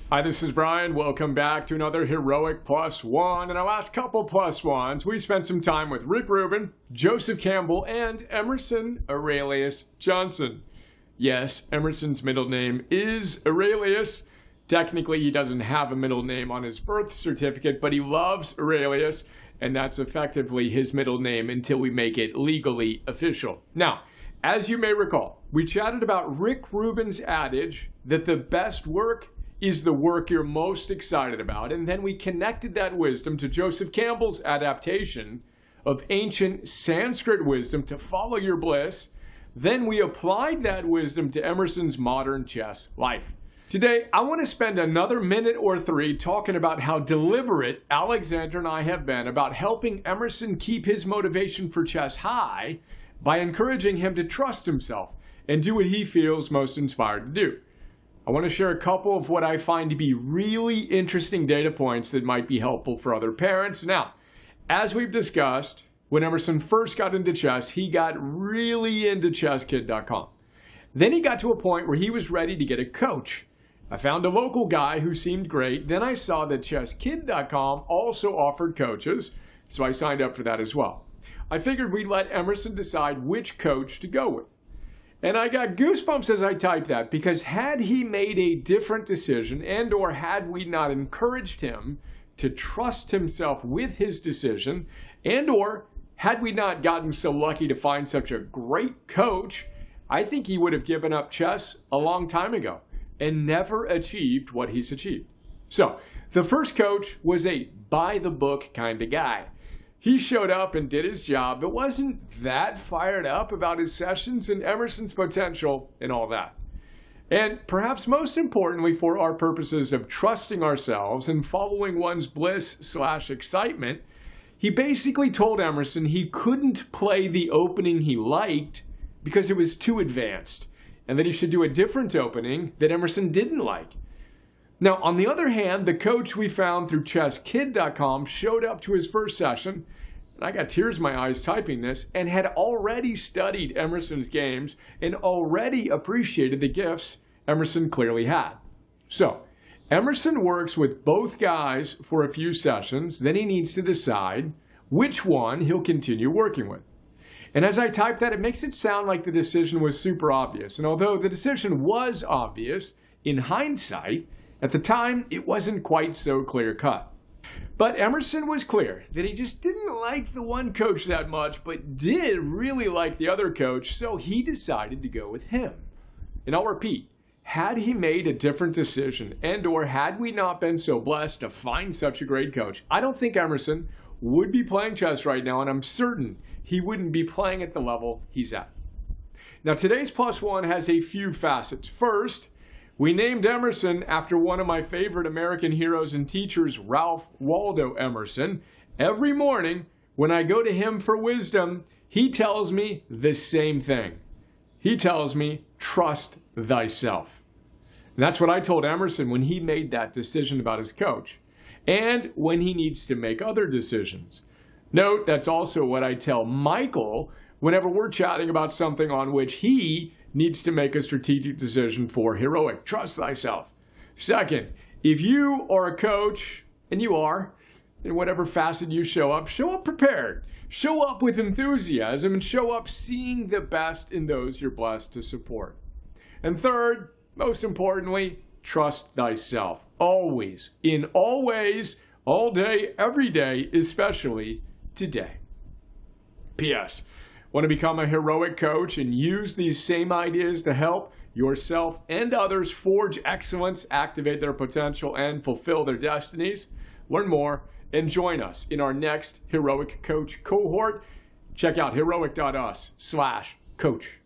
Hi, this is Brian. Welcome back to another Heroic Plus One. In our last couple plus ones, we spent some time with Rick Rubin, Joseph Campbell, and Emerson Aurelius Johnson. Yes, Emerson's middle name is Aurelius. Technically, he doesn't have a middle name on his birth certificate, but he loves Aurelius, and that's effectively his middle name until we make it legally official. Now, as you may recall, we chatted about Rick Rubin's adage that the best work is the work you're most excited about, and then we connected that wisdom to Joseph Campbell's adaptation of ancient Sanskrit wisdom to follow your bliss. Then we applied that wisdom to Emerson's modern chess life. Today, I want to spend another minute or three talking about how deliberate Alexandra and I have been about helping Emerson keep his motivation for chess high by encouraging him to trust himself and do what he feels most inspired to do. I want to share a couple of what I find to be really interesting data points that might be helpful for other parents. Now, as we've discussed, when Emerson first got into chess, he got really into ChessKid.com. Then he got to a point where he was ready to get a coach. I found a local guy who seemed great. Then I saw that ChessKid.com also offered coaches, so I signed up for that as well. I figured we'd let Emerson decide which coach to go with. And I got goosebumps as I typed that, because had he made a different decision and or had we not encouraged him to trust himself with his decision, and or had we not gotten so lucky to find such a great coach, I think he would have given up chess a long time ago and never achieved what he's achieved. So the first coach was a by-the-book kind of guy. He showed up and did his job, but wasn't that fired up about his sessions and Emerson's potential and all that. And perhaps most importantly for our purposes of trusting ourselves and following one's bliss/excitement, he basically told Emerson he couldn't play the opening he liked because it was too advanced, and that he should do a different opening that Emerson didn't like. Now, on the other hand, the coach we found through ChessKid.com showed up to his first session, and I got tears in my eyes typing this, and had already studied Emerson's games and already appreciated the gifts Emerson clearly had. So, Emerson works with both guys for a few sessions, then he needs to decide which one he'll continue working with. And as I type that, it makes it sound like the decision was super obvious. And although the decision was obvious, in hindsight, at the time, it wasn't quite so clear-cut. But Emerson was clear that he just didn't like the one coach that much, but did really like the other coach, so he decided to go with him. And I'll repeat, had he made a different decision and or had we not been so blessed to find such a great coach, I don't think Emerson would be playing chess right now, and I'm certain he wouldn't be playing at the level he's at. Now, today's plus one has a few facets. First, we named Emerson after one of my favorite American heroes and teachers, Ralph Waldo Emerson. Every morning, when I go to him for wisdom, he tells me the same thing. He tells me, trust thyself. And that's what I told Emerson when he made that decision about his coach, and when he needs to make other decisions. Note, that's also what I tell Michael whenever we're chatting about something on which he needs to make a strategic decision for heroic. Trust thyself. Second, if you are a coach, and you are, in whatever facet you show up prepared. Show up with enthusiasm and show up seeing the best in those you're blessed to support. And third, most importantly, trust thyself. Always, in all ways, all day, every day, especially today. P.S. Want to become a heroic coach and use these same ideas to help yourself and others forge excellence, activate their potential, and fulfill their destinies? Learn more and join us in our next Heroic Coach cohort. Check out heroic.us/coach.